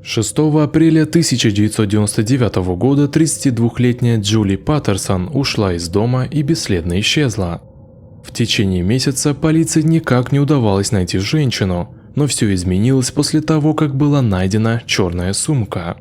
6 апреля 1999 года 32-летняя Джули Паттерсон ушла из дома и бесследно исчезла. В течение месяца полиции никак не удавалось найти женщину, но все изменилось после того, как была найдена черная сумка.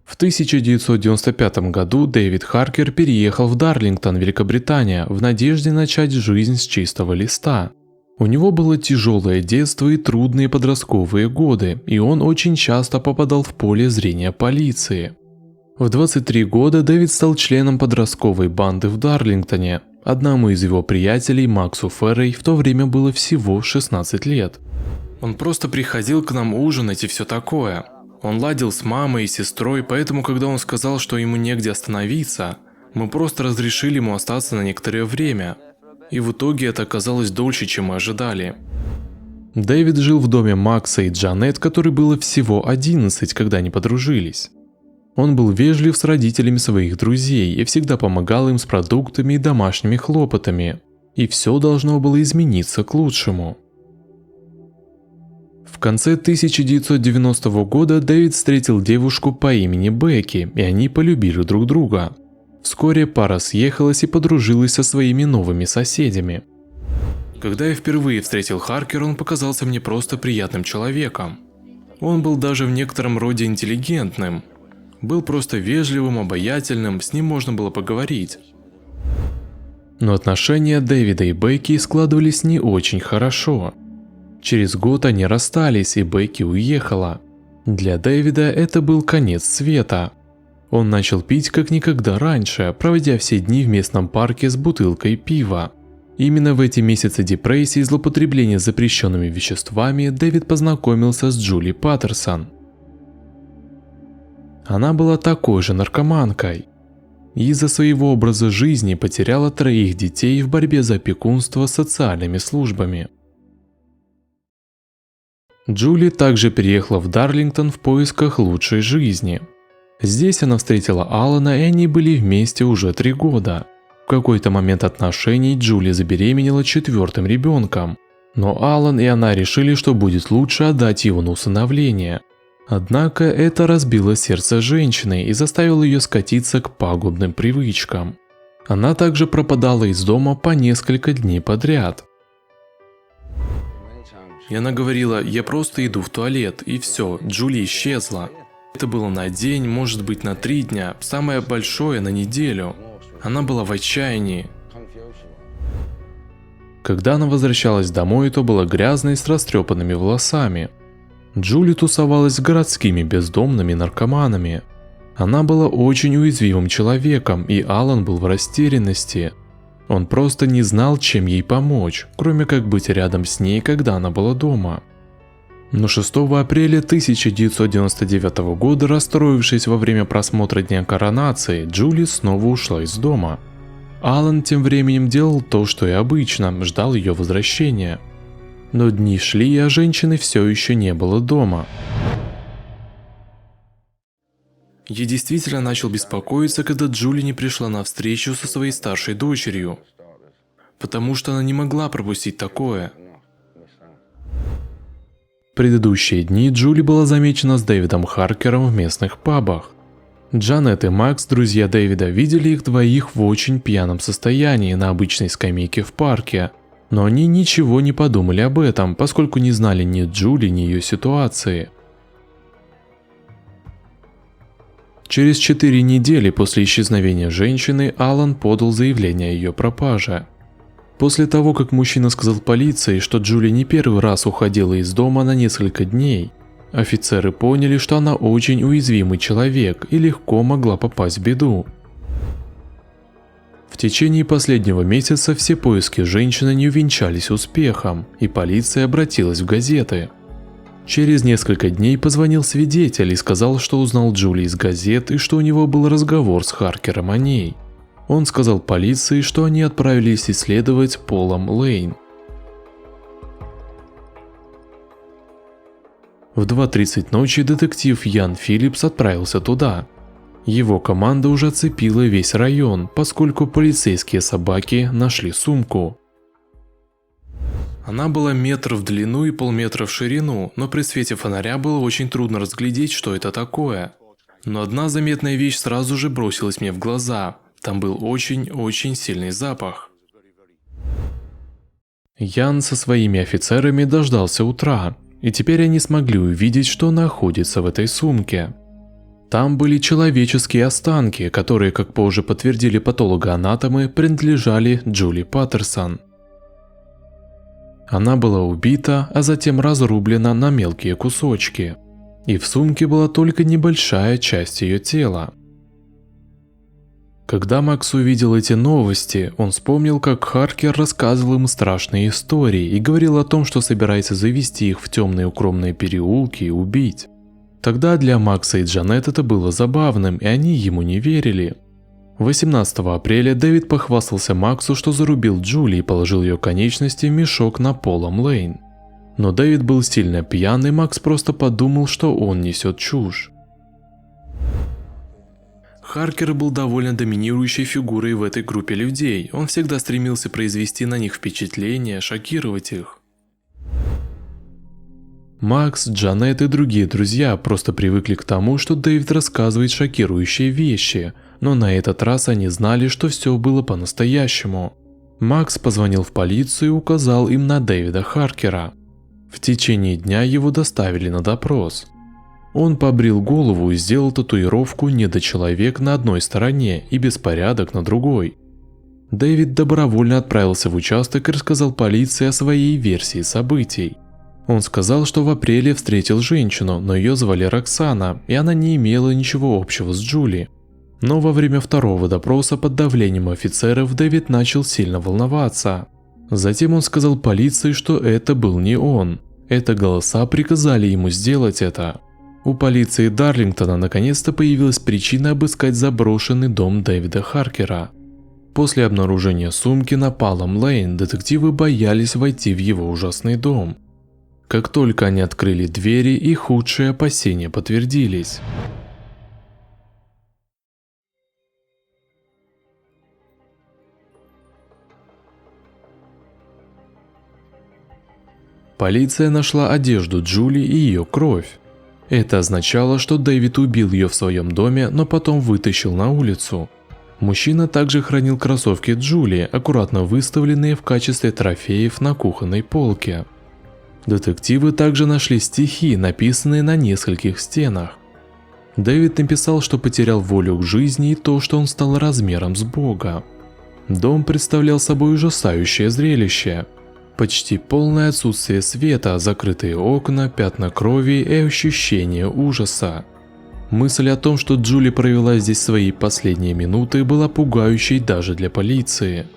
В 1995 году Дэвид Харкер переехал в Дарлингтон, Великобритания, в надежде начать жизнь с чистого листа. У него было тяжелое детство и трудные подростковые годы, и он очень часто попадал в поле зрения полиции. В 23 года Дэвид стал членом подростковой банды в Дарлингтоне. Одному из его приятелей, Максу Феррей, в то время было всего 16 лет. Он просто приходил к нам ужинать и все такое. Он ладил с мамой и сестрой, поэтому когда он сказал, что ему негде остановиться, мы просто разрешили ему остаться на некоторое время. И в итоге это оказалось дольше, чем мы ожидали. Дэвид жил в доме Макса и Джанет, которой было всего 11, когда они подружились. Он был вежлив с родителями своих друзей и всегда помогал им с продуктами и домашними хлопотами. И все должно было измениться к лучшему. В конце 1990 года Дэвид встретил девушку по имени Бекки, и они полюбили друг друга. Вскоре пара съехалась и подружилась со своими новыми соседями. Когда я впервые встретил Харкера, он показался мне просто приятным человеком. Он был даже в некотором роде интеллигентным. Был просто вежливым, обаятельным, с ним можно было поговорить. Но отношения Дэвида и Бекки складывались не очень хорошо. Через год они расстались, и Бекки уехала. Для Дэвида это был конец света. Он начал пить как никогда раньше, проводя все дни в местном парке с бутылкой пива. Именно в эти месяцы депрессии и злоупотребления запрещенными веществами Дэвид познакомился с Джули Паттерсон. Она была такой же наркоманкой. Из-за своего образа жизни потеряла 3 детей в борьбе за опекунство социальными службами. Джули также переехала в Дарлингтон в поисках лучшей жизни. Здесь она встретила Алана, и они были вместе уже 3 года. В какой-то момент отношений Джули забеременела 4-м ребенком, но Алан и она решили, что будет лучше отдать его на усыновление. Однако это разбило сердце женщины и заставило ее скатиться к пагубным привычкам. Она также пропадала из дома по несколько дней подряд. И она говорила: я просто иду в туалет, и все, Джули исчезла. Это было на день, может быть на 3 дня, самое большое на неделю. Она была в отчаянии. Когда она возвращалась домой, то была грязной с растрепанными волосами. Джули тусовалась с городскими бездомными наркоманами. Она была очень уязвимым человеком, и Алан был в растерянности. Он просто не знал, чем ей помочь, кроме как быть рядом с ней, когда она была дома. Но 6 апреля 1999 года, расстроившись во время просмотра Дня коронации, Джули снова ушла из дома. Алан тем временем делал то, что и обычно, ждал ее возвращения. Но дни шли, а женщины все еще не было дома. Я действительно начал беспокоиться, когда Джули не пришла на встречу со своей старшей дочерью, потому что она не могла пропустить такое. В предыдущие дни Джули была замечена с Дэвидом Харкером в местных пабах. Джанет и Макс, друзья Дэвида, видели их двоих в очень пьяном состоянии на обычной скамейке в парке, но они ничего не подумали об этом, поскольку не знали ни Джули, ни ее ситуации. Через 4 недели после исчезновения женщины Алан подал заявление о ее пропаже. После того, как мужчина сказал полиции, что Джули не первый раз уходила из дома на несколько дней, офицеры поняли, что она очень уязвимый человек и легко могла попасть в беду. В течение последнего месяца все поиски женщины не увенчались успехом, и полиция обратилась в газеты. Через несколько дней позвонил свидетель и сказал, что узнал Джули из газет и что у него был разговор с Харкером о ней. Он сказал полиции, что они отправились исследовать Полом Лейн. В 2:30 ночи детектив Ян Филлипс отправился туда. Его команда уже оцепила весь район, поскольку полицейские собаки нашли сумку. Она была метр в длину и полметра в ширину, но при свете фонаря было очень трудно разглядеть, что это такое. Но одна заметная вещь сразу же бросилась мне в глаза. Там был очень сильный запах. Ян со своими офицерами дождался утра, и теперь они смогли увидеть, что находится в этой сумке. Там были человеческие останки, которые, как позже подтвердили патологоанатомы, принадлежали Джули Паттерсон. Она была убита, а затем разрублена на мелкие кусочки. И в сумке была только небольшая часть ее тела. Когда Макс увидел эти новости, он вспомнил, как Харкер рассказывал им страшные истории и говорил о том, что собирается завести их в темные укромные переулки и убить. Тогда для Макса и Джанет это было забавным, и они ему не верили. 18 апреля Дэвид похвастался Максу, что зарубил Джули и положил ее конечности в мешок на Полом Лейн. Но Дэвид был сильно пьян, и Макс просто подумал, что он несет чушь. Харкер был довольно доминирующей фигурой в этой группе людей, он всегда стремился произвести на них впечатление, шокировать их. Макс, Джанет и другие друзья просто привыкли к тому, что Дэвид рассказывает шокирующие вещи, но на этот раз они знали, что все было по-настоящему. Макс позвонил в полицию и указал им на Дэвида Харкера. В течение дня его доставили на допрос. Он побрил голову и сделал татуировку «Недочеловек» на одной стороне и «Беспорядок» на другой. Дэвид добровольно отправился в участок и рассказал полиции о своей версии событий. Он сказал, что в апреле встретил женщину, но ее звали Роксана, и она не имела ничего общего с Джули. Но во время второго допроса под давлением офицеров Дэвид начал сильно волноваться. Затем он сказал полиции, что это был не он. Это голоса приказали ему сделать это. У полиции Дарлингтона наконец-то появилась причина обыскать заброшенный дом Дэвида Харкера. После обнаружения сумки на Палм Лейн детективы боялись войти в его ужасный дом. Как только они открыли двери, их худшие опасения подтвердились. Полиция нашла одежду Джули и ее кровь. Это означало, что Дэвид убил ее в своем доме, но потом вытащил на улицу. Мужчина также хранил кроссовки Джули, аккуратно выставленные в качестве трофеев на кухонной полке. Детективы также нашли стихи, написанные на нескольких стенах. Дэвид написал, что потерял волю к жизни и то, что он стал размером с Бога. Дом представлял собой ужасающее зрелище. Почти полное отсутствие света, закрытые окна, пятна крови и ощущение ужаса. Мысль о том, что Джули провела здесь свои последние минуты, была пугающей даже для полиции.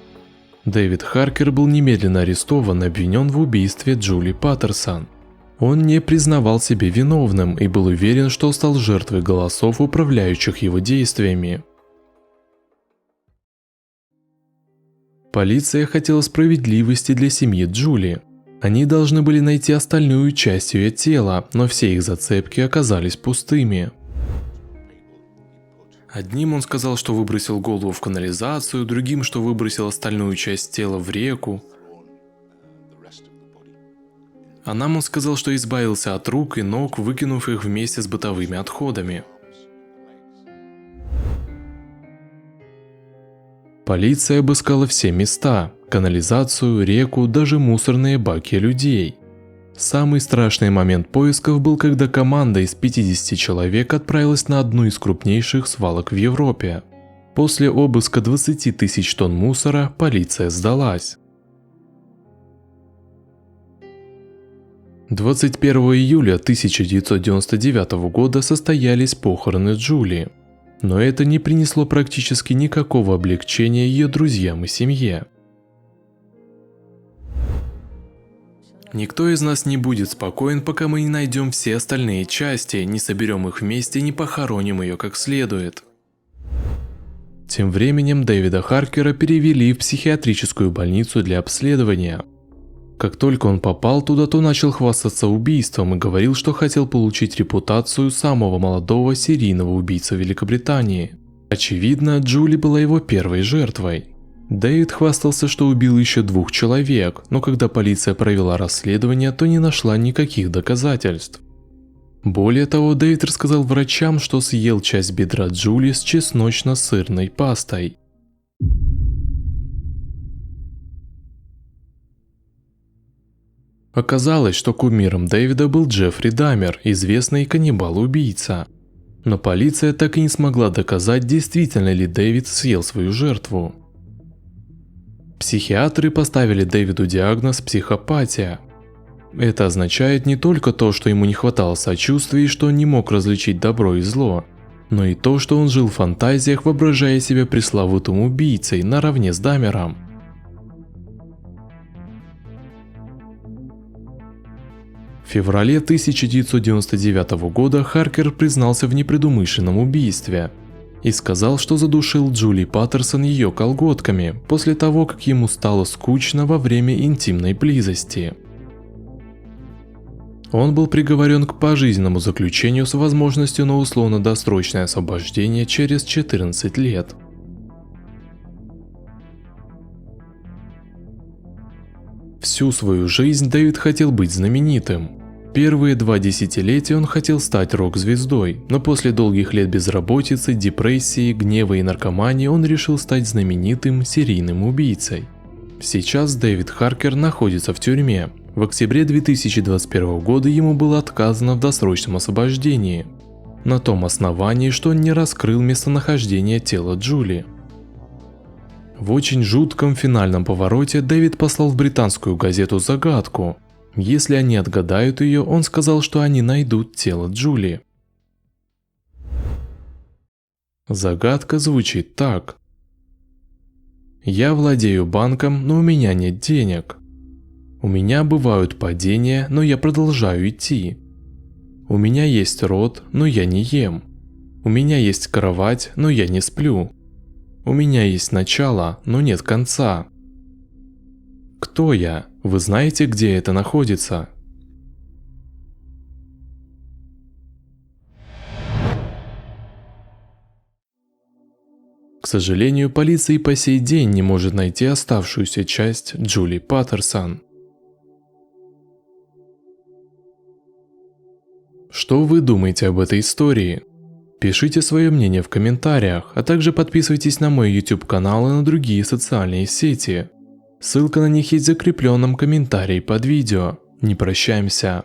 Дэвид Харкер был немедленно арестован и обвинен в убийстве Джули Паттерсон. Он не признавал себя виновным и был уверен, что стал жертвой голосов, управляющих его действиями. Полиция хотела справедливости для семьи Джули. Они должны были найти остальную часть ее тела, но все их зацепки оказались пустыми. Одним он сказал, что выбросил голову в канализацию, другим, что выбросил остальную часть тела в реку. А нам он сказал, что избавился от рук и ног, выкинув их вместе с бытовыми отходами. Полиция обыскала все места – канализацию, реку, даже мусорные баки людей. Самый страшный момент поисков был, когда команда из 50 человек отправилась на одну из крупнейших свалок в Европе. После обыска 20 тысяч тонн мусора полиция сдалась. 21 июля 1999 года состоялись похороны Джули. Но это не принесло практически никакого облегчения ее друзьям и семье. Никто из нас не будет спокоен, пока мы не найдем все остальные части, не соберем их вместе и не похороним ее как следует. Тем временем Дэвида Харкера перевели в психиатрическую больницу для обследования. Как только он попал туда, то начал хвастаться убийством и говорил, что хотел получить репутацию самого молодого серийного убийцы Великобритании. Очевидно, Джули была его первой жертвой. Дэвид хвастался, что убил еще 2 человек, но когда полиция провела расследование, то не нашла никаких доказательств. Более того, Дэвид рассказал врачам, что съел часть бедра Джули с чесночно-сырной пастой. Оказалось, что кумиром Дэвида был Джеффри Даммер, известный каннибал-убийца. Но полиция так и не смогла доказать, действительно ли Дэвид съел свою жертву. Психиатры поставили Дэвиду диагноз психопатия. Это означает не только то, что ему не хватало сочувствия и что он не мог различить добро и зло, но и то, что он жил в фантазиях, воображая себя пресловутым убийцей наравне с Даммером. В феврале 1999 года Харкер признался в непредумышленном убийстве и сказал, что задушил Джули Паттерсон ее колготками после того, как ему стало скучно во время интимной близости. Он был приговорен к пожизненному заключению с возможностью на условно-досрочное освобождение через 14 лет. Всю свою жизнь Дэвид хотел быть знаменитым. Первые 2 десятилетия он хотел стать рок-звездой, но после долгих лет безработицы, депрессии, гнева и наркомании он решил стать знаменитым серийным убийцей. Сейчас Дэвид Харкер находится в тюрьме. В октябре 2021 года ему было отказано в досрочном освобождении, на том основании, что он не раскрыл местонахождение тела Джули. В очень жутком финальном повороте Дэвид послал в британскую газету загадку. Если они отгадают ее, он сказал, что они найдут тело Джули. Загадка звучит так. Я владею банком, но у меня нет денег. У меня бывают падения, но я продолжаю идти. У меня есть рот, но я не ем. У меня есть кровать, но я не сплю. У меня есть начало, но нет конца. Кто я? Вы знаете, где это находится? К сожалению, полиция и по сей день не может найти оставшуюся часть Джули Паттерсон. Что вы думаете об этой истории? Пишите свое мнение в комментариях, а также подписывайтесь на мой YouTube канал и на другие социальные сети. Ссылка на них есть в закрепленном комментарии под видео. Не прощаемся.